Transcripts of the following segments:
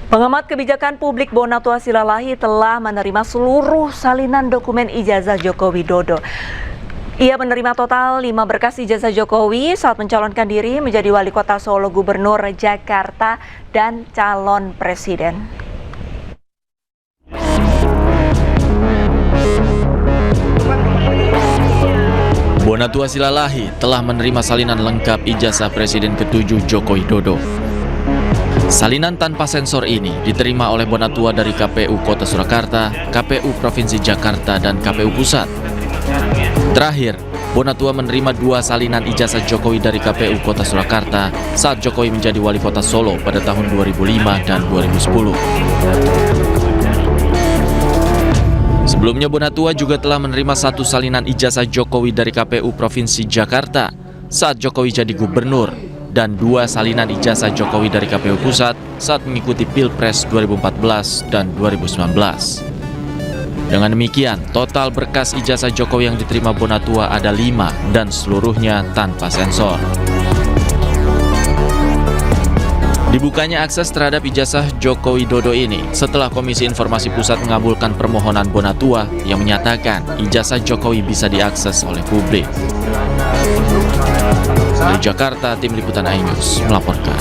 Pengamat kebijakan publik Bonatua Silalahi telah menerima seluruh salinan dokumen ijazah Joko Widodo. Ia menerima total 5 berkas ijazah Jokowi saat mencalonkan diri menjadi wali kota Solo, gubernur Jakarta, dan calon presiden. Bonatua Silalahi telah menerima salinan lengkap ijazah Presiden ke-7 Joko Widodo. Salinan tanpa sensor ini diterima oleh Bonatua dari KPU Kota Surakarta, KPU Provinsi Jakarta, dan KPU Pusat. Terakhir, Bonatua menerima 2 salinan ijazah Jokowi dari KPU Kota Surakarta saat Jokowi menjadi wali kota Solo pada tahun 2005 dan 2010. Sebelumnya Bonatua juga telah menerima 1 salinan ijazah Jokowi dari KPU Provinsi Jakarta saat Jokowi jadi gubernur, dan 2 salinan ijazah Jokowi dari KPU Pusat saat mengikuti Pilpres 2014 dan 2019. Dengan demikian, total berkas ijazah Jokowi yang diterima Bonatua ada 5 dan seluruhnya tanpa sensor. Dibukanya akses terhadap ijazah Joko Widodo ini setelah Komisi Informasi Pusat mengabulkan permohonan Bonatua yang menyatakan ijazah Jokowi bisa diakses oleh publik. Dari Jakarta, tim liputan iNews melaporkan.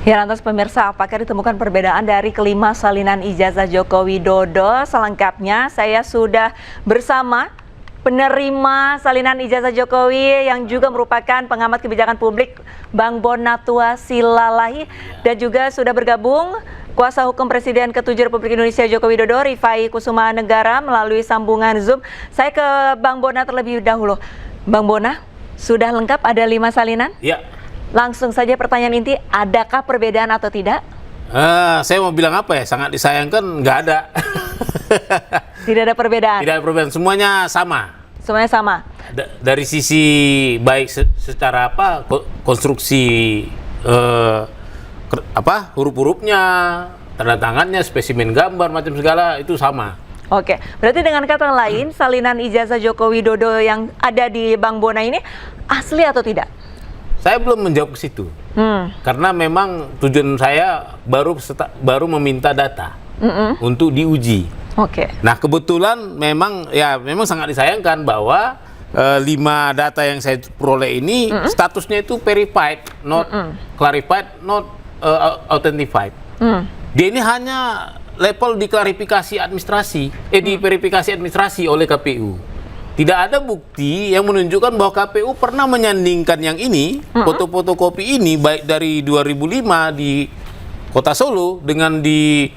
Ya, lantas pemirsa, apakah ditemukan perbedaan dari kelima salinan ijazah Joko Widodo? Selengkapnya saya sudah bersama penerima salinan ijazah Jokowi yang juga merupakan pengamat kebijakan publik Bang Bonatua Silalahi, dan juga sudah bergabung Kuasa Hukum Presiden ke-7 Republik Indonesia Joko Widodo, Rifai Kusuma Negara, melalui sambungan Zoom. Saya ke Bang Bona terlebih dahulu. Bang Bona, sudah lengkap ada 5 salinan? Ya. Langsung saja pertanyaan inti, adakah perbedaan atau tidak? Saya mau bilang apa ya, sangat disayangkan nggak ada. Tidak ada perbedaan? Tidak ada perbedaan, semuanya sama. Semuanya sama? Dari sisi baik secara konstruksi huruf-hurufnya, tanda tangannya, spesimen gambar, macam segala itu sama. Oke, berarti dengan kata lain salinan ijazah Joko Widodo yang ada di Bang Bona ini asli atau tidak? Saya belum menjawab ke situ, karena memang tujuan saya baru meminta data untuk diuji. Oke. Nah, kebetulan memang sangat disayangkan bahwa 5 data yang saya peroleh ini statusnya itu verified, not clarified, not authentified. Dia ini hanya level diklarifikasi administrasi, di verifikasi administrasi oleh KPU. Tidak ada bukti yang menunjukkan bahwa KPU pernah menyandingkan yang ini, foto-foto kopi ini, baik dari 2005 di Kota Solo dengan di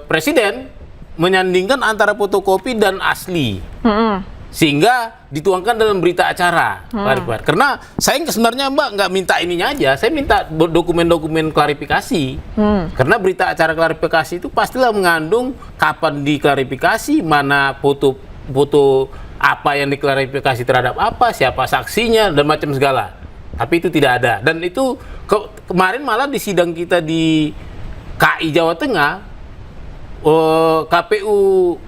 Presiden, menyandingkan antara fotokopi dan asli. Sehingga dituangkan dalam berita acara. Karena saya sebenarnya Mbak nggak minta ininya aja, saya minta dokumen-dokumen klarifikasi. Karena berita acara klarifikasi itu pastilah mengandung kapan diklarifikasi, mana foto apa yang diklarifikasi terhadap apa, siapa saksinya, dan macam segala. Tapi itu tidak ada. Dan itu kemarin malah di sidang kita di KI Jawa Tengah, KPU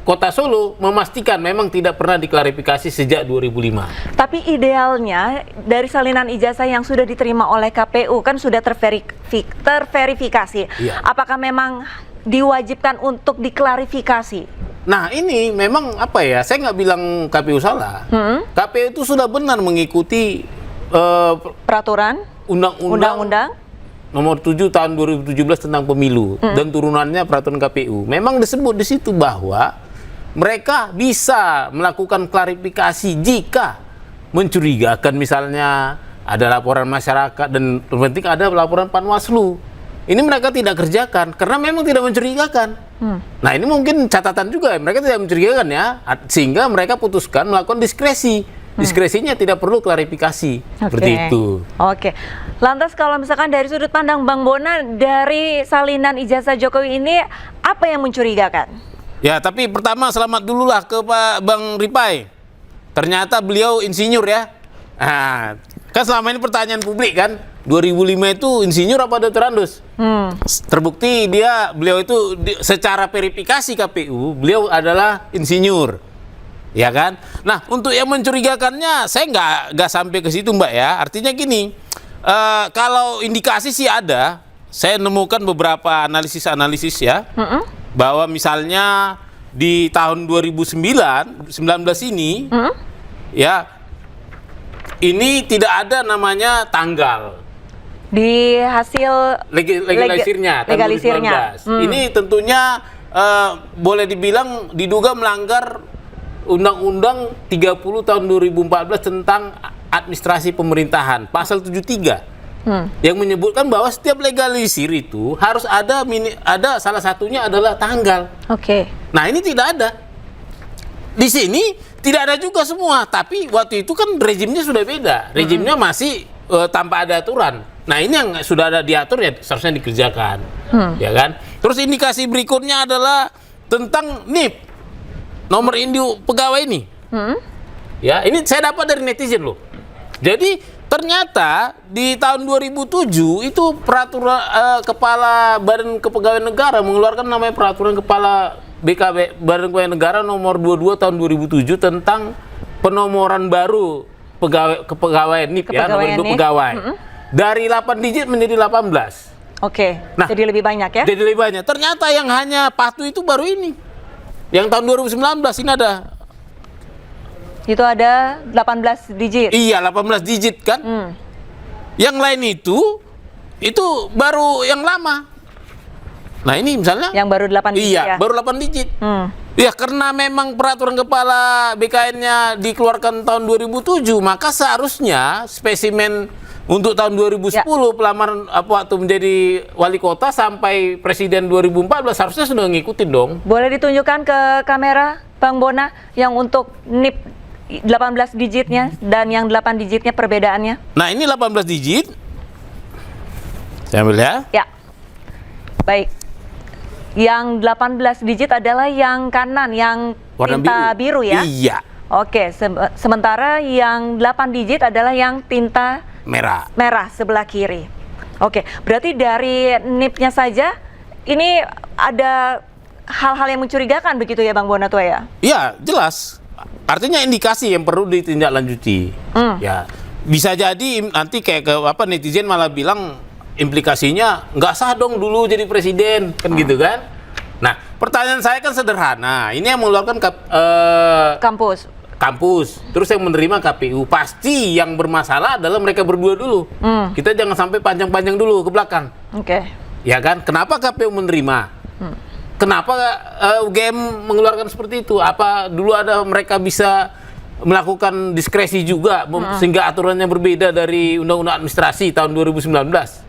Kota Solo memastikan memang tidak pernah diklarifikasi sejak 2005. Tapi idealnya dari salinan ijazah yang sudah diterima oleh KPU kan sudah terverifikasi. Iya. Apakah memang diwajibkan untuk diklarifikasi? Nah, ini memang saya nggak bilang KPU salah. KPU itu sudah benar mengikuti peraturan undang-undang nomor 7 tahun 2017 tentang pemilu dan turunannya peraturan KPU. Memang disebut di situ bahwa mereka bisa melakukan klarifikasi jika mencurigakan, misalnya ada laporan masyarakat dan penting ada laporan Panwaslu. Ini mereka tidak kerjakan karena memang tidak mencurigakan. Nah, ini mungkin catatan juga, mereka tidak mencurigakan ya, sehingga mereka putuskan melakukan diskresi. Diskresinya tidak perlu klarifikasi. Seperti itu. Oke. Lantas kalau misalkan dari sudut pandang Bang Bona, dari salinan ijazah Jokowi ini apa yang mencurigakan? Ya, tapi pertama selamat dulu lah ke Pak Bang Rifai. Ternyata beliau insinyur ya. Nah, kan selama ini pertanyaan publik kan, 2005 itu insinyur apa doktorandus? Terbukti beliau itu secara verifikasi KPU, beliau adalah insinyur. Ya kan? Nah, untuk yang mencurigakannya, saya nggak sampai ke situ, Mbak ya. Artinya gini, kalau indikasi sih ada, saya nemukan beberapa analisis ya, bahwa misalnya di tahun 2019 ini, ya, ini tidak ada namanya tanggal di hasil legalisirnya tahun 2019. Ini tentunya boleh dibilang diduga melanggar Undang-Undang 30 tahun 2014 tentang administrasi pemerintahan, pasal 73. Yang menyebutkan bahwa setiap legalisir itu harus ada salah satunya adalah tanggal. Oke. Nah, ini tidak ada. Di sini tidak ada juga semua, tapi waktu itu kan rezimnya sudah beda. Rezimnya masih tanpa ada aturan. Nah, ini yang sudah ada diatur ya seharusnya dikerjakan. Ya kan? Terus indikasi berikutnya adalah tentang NIP. Nomor induk pegawai ini. Ya, ini saya dapat dari netizen loh. Jadi ternyata di tahun 2007 itu peraturan Kepala Badan Kepegawaian Negara mengeluarkan namanya peraturan Kepala BKB Badan Kepegawaian Negara nomor 22 tahun 2007 tentang penomoran baru kepegawaian NIP ya, nomor induk pegawai. Dari 8 digit menjadi 18. Oke. Nah, jadi lebih banyak ya? Jadi lebih banyak. Ternyata yang hanya patuh itu baru ini. Yang tahun 2019 ini ada. Itu ada 18 digit. Iya, 18 digit kan. Yang lain itu baru yang lama. Nah, ini misalnya. Yang baru 8 digit iya, ya? baru 8 digit. Ya, karena memang peraturan kepala BKN-nya dikeluarkan tahun 2007, maka seharusnya spesimen untuk tahun 2010 pelamaran waktu menjadi wali kota sampai presiden 2014 harusnya sudah ngikutin dong. Boleh ditunjukkan ke kamera Bang Bona yang untuk NIP 18 digitnya dan yang 8 digitnya perbedaannya. Nah, ini 18 digit. Saya ambil ya. Ya. Baik. Yang 18 digit adalah yang kanan, yang warna tinta biru ya? Iya. Oke, sementara yang 8 digit adalah yang tinta merah sebelah kiri. Oke, berarti dari NIP-nya saja ini ada hal-hal yang mencurigakan begitu ya Bang Bonatua ya? Iya, jelas. Artinya indikasi yang perlu ditindaklanjuti. Ya, bisa jadi nanti kayak netizen malah bilang implikasinya nggak sah dong dulu jadi presiden kan gitu kan? Nah, pertanyaan saya kan sederhana. Ini yang mengeluarkan kampus, terus yang menerima KPU. Pasti yang bermasalah adalah mereka berdua dulu. Kita jangan sampai panjang-panjang dulu ke belakang. Oke. Ya kan? Kenapa KPU menerima? Kenapa UGM mengeluarkan seperti itu? Apa dulu ada mereka bisa melakukan diskresi juga sehingga aturannya berbeda dari Undang-Undang Administrasi tahun 2019?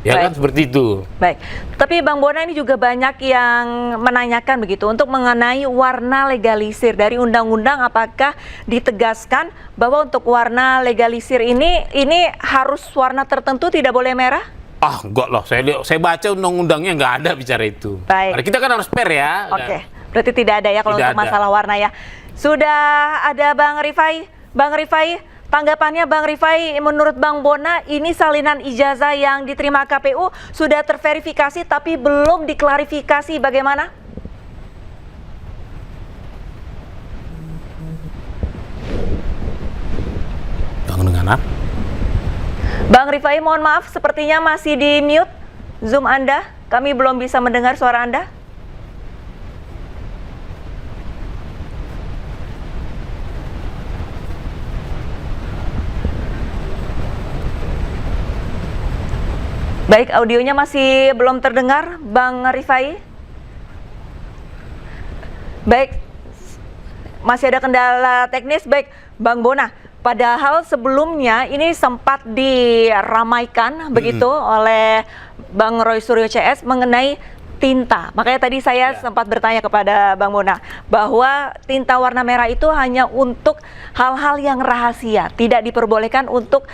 Ya kan seperti itu. Baik, tapi Bang Bona ini juga banyak yang menanyakan begitu untuk mengenai warna legalisir dari undang-undang, apakah ditegaskan bahwa untuk warna legalisir ini harus warna tertentu, tidak boleh merah? Ah, enggak loh, saya baca undang-undangnya nggak ada bicara itu. Baik. Kita kan harus fair ya. Oke, berarti tidak ada ya kalau tidak untuk masalah warna ya. Sudah ada Bang Rifai. Bang Rifai, tanggapannya Bang Rifai, menurut Bang Bona, ini salinan ijazah yang diterima KPU sudah terverifikasi tapi belum diklarifikasi, bagaimana? Dengan apa? Bang Rifai, mohon maaf, sepertinya masih di mute Zoom Anda. Kami belum bisa mendengar suara Anda. Baik, audionya masih belum terdengar, Bang Rifai. Baik, masih ada kendala teknis. Baik, Bang Bona, padahal sebelumnya ini sempat diramaikan begitu oleh Bang Roy Suryo CS mengenai tinta. Makanya tadi saya sempat bertanya kepada Bang Bona bahwa tinta warna merah itu hanya untuk hal-hal yang rahasia, tidak diperbolehkan untuk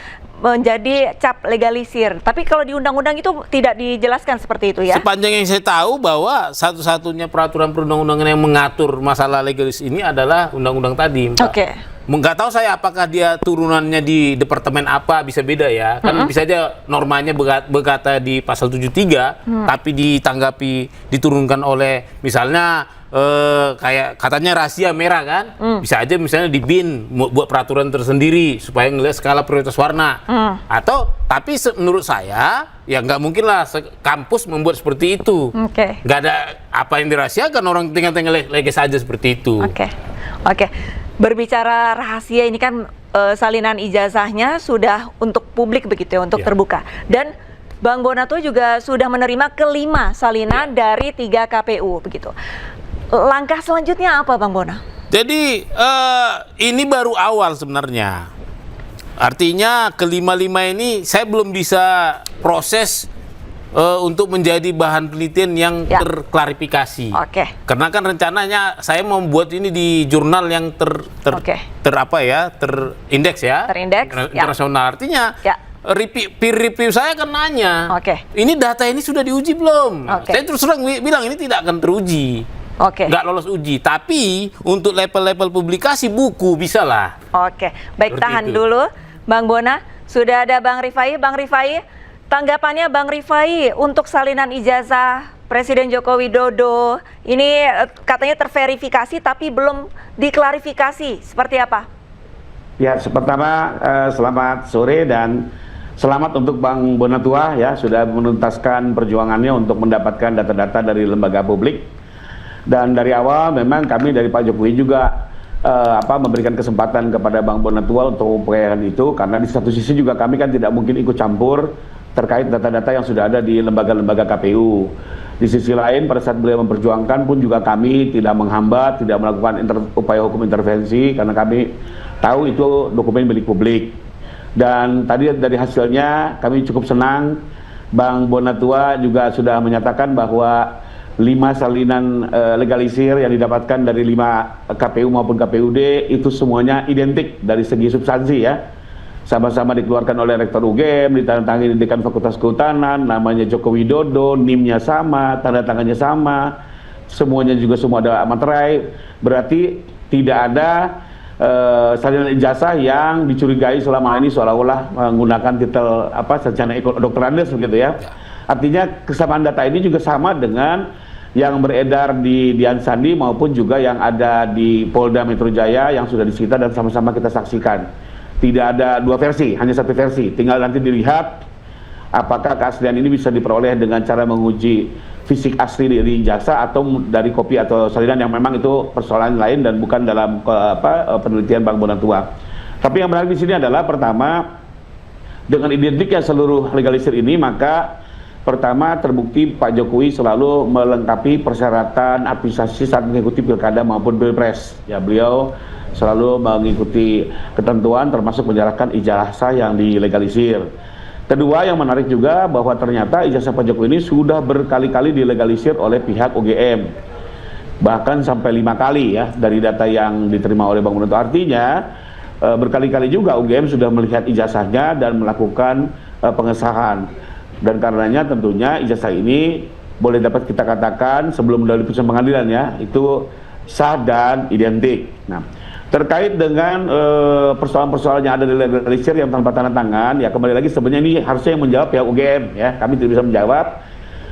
menjadi cap legalisir. Tapi kalau di undang-undang itu tidak dijelaskan seperti itu ya? Sepanjang yang saya tahu bahwa satu-satunya peraturan perundang-undangan yang mengatur masalah legalis ini adalah undang-undang tadi, Mbak. Oke. nggak tahu saya apakah dia turunannya di departemen apa, bisa beda ya. Kan bisa aja normanya berkata di pasal 73, tapi ditanggapi diturunkan oleh misalnya kayak katanya rahasia merah kan. Bisa aja misalnya di BIN buat peraturan tersendiri supaya ngelihat skala prioritas warna. Atau tapi menurut saya ya nggak mungkin lah kampus membuat seperti itu. Nggak ada apa yang dirahasiakan, orang tinggal lagi saja seperti itu. Oke. Berbicara rahasia ini kan salinan ijazahnya sudah untuk publik begitu ya, untuk terbuka. Dan Bang Bonatua juga sudah menerima kelima salinan dari 3 KPU begitu. Langkah selanjutnya apa, Bang Bona? Jadi ini baru awal sebenarnya. Artinya kelima-lima ini saya belum bisa proses untuk menjadi bahan penelitian yang terklarifikasi. Karena kan rencananya saya membuat ini di jurnal yang terindeks ya, internasional. Artinya peer review saya akan nanya, ini data ini sudah diuji belum? Saya terus terang bilang ini tidak akan teruji. Nggak lolos uji, tapi untuk level-level publikasi buku bisa lah. Baik, tahan dulu Bang Bona. Sudah ada Bang Rifai. Bang Rifai, tanggapannya Bang Rifai untuk salinan ijazah Presiden Joko Widodo ini katanya terverifikasi tapi belum diklarifikasi, seperti apa? Ya, pertama selamat sore dan selamat untuk Bang Bonatua ya, sudah menuntaskan perjuangannya untuk mendapatkan data-data dari lembaga publik. Dan dari awal memang kami dari Pak Jokowi juga memberikan kesempatan kepada Bang Bonatua untuk upayaan itu, karena di satu sisi juga kami kan tidak mungkin ikut campur terkait data-data yang sudah ada di lembaga-lembaga KPU. Di sisi lain pada saat beliau memperjuangkan pun juga kami tidak menghambat, tidak melakukan upaya hukum intervensi, karena kami tahu itu dokumen milik publik. Dan tadi dari hasilnya kami cukup senang, Bang Bonatua juga sudah menyatakan bahwa 5 salinan legalisir yang didapatkan dari 5 KPU maupun KPUD itu semuanya identik dari segi substansi ya. Sama-sama dikeluarkan oleh Rektor UGM, ditandatangani di Dekan Fakultas Kehutanan, namanya Joko Widodo, NIM-nya sama, tanda tangannya sama, semuanya juga semua ada materai. Berarti tidak ada salinan ijazah yang dicurigai selama ini seolah-olah menggunakan titel sarjana dokter Andes begitu ya. Artinya kesamaan data ini juga sama dengan yang beredar di Dian Sandi maupun juga yang ada di Polda Metro Jaya yang sudah disita dan sama-sama kita saksikan. Tidak ada 2 versi, hanya 1 versi. Tinggal nanti dilihat apakah keaslian ini bisa diperoleh dengan cara menguji fisik asli dari ijazah atau dari kopi atau salinan yang memang itu persoalan lain dan bukan dalam penelitian Bang Bonatua. Tapi yang menarik di sini adalah pertama, dengan identiknya seluruh legalisir ini, maka pertama terbukti Pak Jokowi selalu melengkapi persyaratan administrasi saat mengikuti pilkada maupun pilpres. Ya, beliau selalu mengikuti ketentuan termasuk menyerahkan ijazah yang dilegalisir. Kedua, yang menarik juga bahwa ternyata ijazah Pak Jokowi ini sudah berkali-kali dilegalisir oleh pihak UGM. Bahkan sampai 5 kali ya dari data yang diterima oleh Bang Bonatua. Artinya berkali-kali juga UGM sudah melihat ijazahnya dan melakukan pengesahan. Dan karenanya tentunya ijazah ini boleh dapat kita katakan sebelum melalui putusan pengadilan ya, itu sah dan identik. Nah, terkait dengan persoalan-persoalan yang ada di legalisir yang tanpa tanda tangan, ya kembali lagi sebenarnya ini harusnya yang menjawab pihak UGM ya, kami tidak bisa menjawab.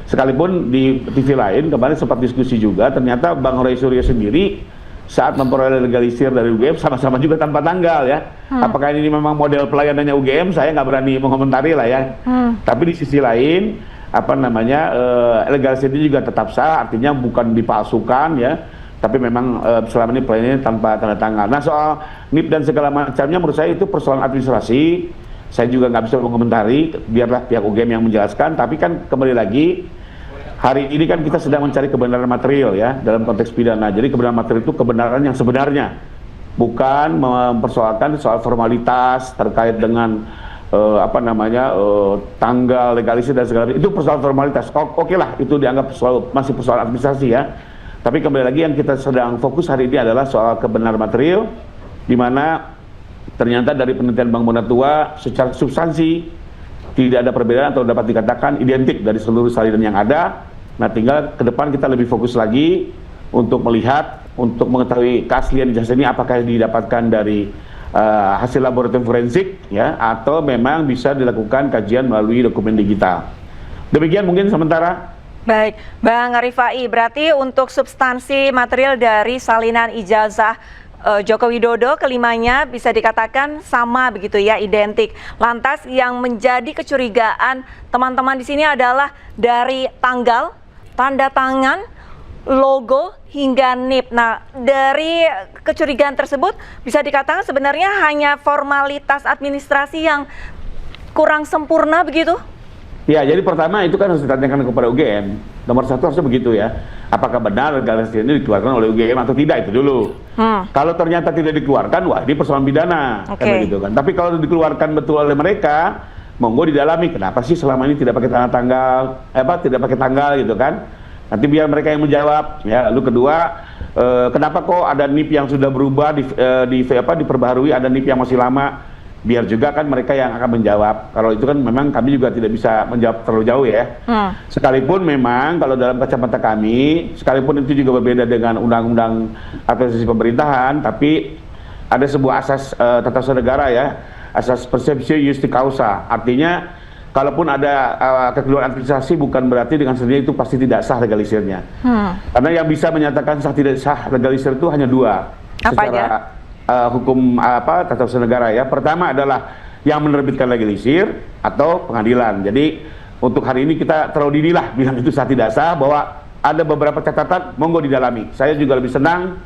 Sekalipun di TV lain kemarin sempat diskusi juga, ternyata Bang Roy Suryo sendiri saat memperoleh legalisir dari UGM sama-sama juga tanpa tanggal ya. Apakah ini memang model pelayanannya UGM, saya nggak berani mengomentari lah ya. Tapi di sisi lain legalisir ini juga tetap sah, artinya bukan dipalsukan ya, tapi memang selama ini pelayanannya tanpa tanda tangan. Nah, soal NIP dan segala macamnya menurut saya itu persoalan administrasi, saya juga nggak bisa mengomentari, biarlah pihak UGM yang menjelaskan. Tapi kan kembali lagi, hari ini kan kita sedang mencari kebenaran material ya dalam konteks pidana. Jadi kebenaran material itu kebenaran yang sebenarnya, bukan mempersoalkan soal formalitas terkait dengan tanggal legalisir dan segala itu persoalan formalitas. Oke lah, itu dianggap masih persoalan administrasi ya. Tapi kembali lagi yang kita sedang fokus hari ini adalah soal kebenaran material, di mana ternyata dari penelitian Bang Bonatua secara substansi tidak ada perbedaan atau dapat dikatakan identik dari seluruh salinan yang ada. Nah, tinggal ke depan kita lebih fokus lagi untuk melihat untuk mengetahui keaslian ijazah ini apakah didapatkan dari hasil laboratorium forensik ya, atau memang bisa dilakukan kajian melalui dokumen digital. Demikian mungkin sementara. Baik, Bang Rifai, berarti untuk substansi material dari salinan ijazah Joko Widodo kelimanya bisa dikatakan sama begitu ya, identik. Lantas yang menjadi kecurigaan teman-teman di sini adalah dari tanggal, tanda tangan, logo hingga NIP. Nah, dari kecurigaan tersebut bisa dikatakan sebenarnya hanya formalitas administrasi yang kurang sempurna begitu? Ya, jadi pertama itu kan harus ditanyakan kepada UGM. Nomor satu harusnya begitu ya. Apakah benar legalisir ini dikeluarkan oleh UGM atau tidak, itu dulu. Kalau ternyata tidak dikeluarkan, wah ini persoalan pidana. Kan begitu kan. Tapi kalau dikeluarkan betul oleh mereka, monggo didalami. Kenapa sih selama ini tidak pakai tanggal, tidak pakai tanggal gitu kan? Nanti biar mereka yang menjawab. Ya, lalu kedua, kenapa kok ada NIP yang sudah berubah, diperbaharui, ada NIP yang masih lama? Biar juga kan mereka yang akan menjawab. Kalau itu kan memang kami juga tidak bisa menjawab terlalu jauh ya. Sekalipun memang kalau dalam kacamata kami, sekalipun itu juga berbeda dengan undang-undang administrasi pemerintahan, tapi ada sebuah asas tata usaha negara ya, asas persepsi justi causa. Artinya kalaupun ada kekeliruan administrasi bukan berarti dengan sendirinya itu pasti tidak sah legalisirnya. Karena yang bisa menyatakan sah tidak sah legalisir itu hanya dua. Apa secara aja? Hukum tata usaha negara ya. Pertama adalah yang menerbitkan legalisir atau pengadilan. Jadi untuk hari ini kita terlalu dini lah bilang itu sah tidak sah, bahwa ada beberapa catatan, monggo didalami. Saya juga lebih senang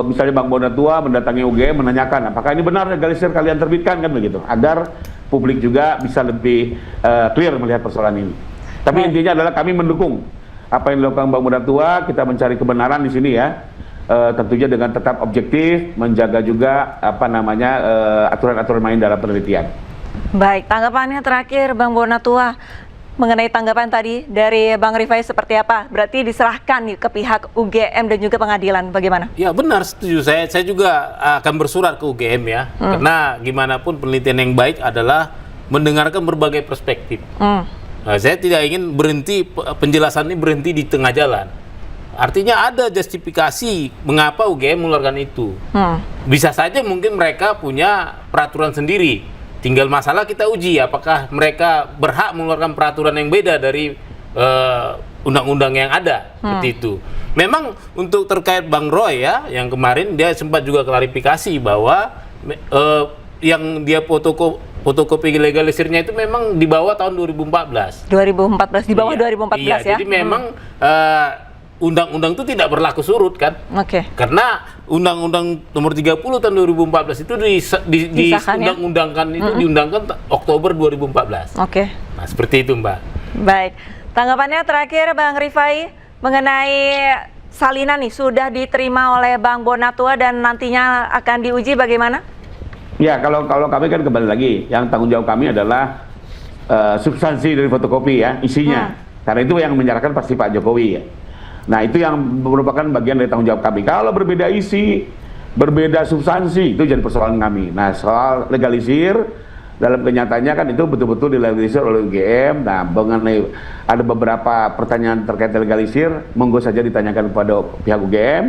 misalnya Bang Bonatua mendatangi UGM menanyakan apakah ini benar legalisir kalian terbitkan, kan begitu, agar publik juga bisa lebih clear melihat persoalan ini. Tapi intinya adalah kami mendukung apa yang dilakukan Bang Bonatua. Kita mencari kebenaran di sini ya, tentunya dengan tetap objektif, menjaga juga aturan-aturan main dalam penelitian. Baik, tanggapannya terakhir Bang Bonatua mengenai tanggapan tadi dari Bang Rifai seperti apa? Berarti diserahkan nih ke pihak UGM dan juga pengadilan, bagaimana? Ya benar, setuju. Saya juga akan bersurat ke UGM ya, karena gimana pun penelitian yang baik adalah mendengarkan berbagai perspektif. Nah, saya tidak ingin penjelasan ini berhenti di tengah jalan. Artinya ada justifikasi mengapa UGM mengeluarkan itu. Bisa saja mungkin mereka punya peraturan sendiri. Tinggal masalah kita uji apakah mereka berhak mengeluarkan peraturan yang beda dari undang-undang yang ada. Seperti itu. Memang untuk terkait Bang Roy ya, yang kemarin dia sempat juga klarifikasi bahwa yang dia fotokopi legalisirnya itu memang di bawah tahun 2014. 2014, di bawah 2014 iya, ya? Jadi memang undang-undang itu tidak berlaku surut kan? Karena Undang-Undang Nomor 30 tahun 2014 itu diundang-undangkan itu diundangkan Oktober 2014. Nah, seperti itu, Mbak. Baik. Tanggapannya terakhir Bang Rifai mengenai salinan nih sudah diterima oleh Bang Bonatua dan nantinya akan diuji bagaimana? Ya, kalau kami kan kembali lagi, yang tanggung jawab kami adalah substansi dari fotokopi ya, isinya. Karena itu yang menyerahkan pasti Pak Jokowi ya. Nah, itu yang merupakan bagian dari tanggung jawab kami. Kalau berbeda isi, berbeda substansi, itu jadi persoalan kami. Nah, soal legalisir, dalam kenyataannya kan itu betul-betul dilegalisir oleh UGM. Nah, mengenai ada beberapa pertanyaan terkait legalisir, monggo saja ditanyakan kepada pihak UGM.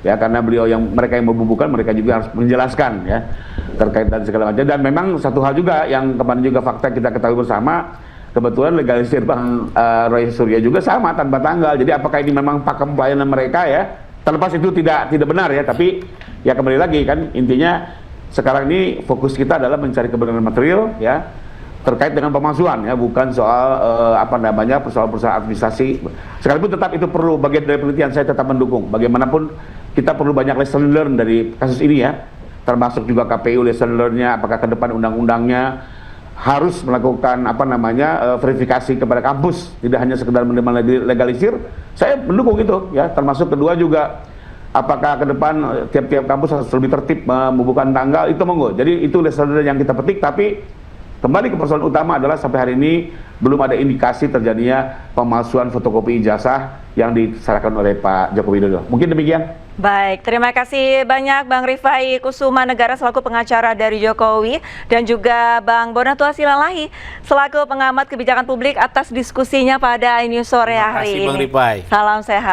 Ya, karena mereka yang membubuhkan, mereka juga harus menjelaskan ya terkait dan segala macam. Dan memang satu hal juga yang kemarin juga fakta kita ketahui bersama, kebetulan legalisir Bang Roy Surya juga sama tanpa tanggal. Jadi apakah ini memang pakem pelayanan mereka ya? Terlepas itu tidak benar ya, tapi ya kembali lagi kan intinya sekarang ini fokus kita adalah mencari kebenaran material ya terkait dengan pemalsuan ya, bukan soal persoalan administrasi. Sekalipun tetap itu perlu bagian dari penelitian, saya tetap mendukung. Bagaimanapun kita perlu banyak lesson learn dari kasus ini ya, termasuk juga KPU lesson learn-nya, apakah ke depan undang-undangnya harus melakukan verifikasi kepada kampus, tidak hanya sekedar menerima legalisir. Saya mendukung itu ya, termasuk kedua juga apakah ke depan tiap-tiap kampus harus lebih tertib membubuhkan tanggal, itu monggo. Jadi itu lesson learn yang kita petik, tapi kembali ke persoalan utama adalah sampai hari ini belum ada indikasi terjadinya pemalsuan fotokopi ijazah yang diserahkan oleh Pak Joko Widodo. Mungkin demikian. Baik, terima kasih banyak Bang Rifai Kusuma Negara selaku pengacara dari Jokowi dan juga Bang Bonatua Silalahi selaku pengamat kebijakan publik atas diskusinya pada iNews sore hari ini. Terima kasih Bang Rifai. Salam sehat.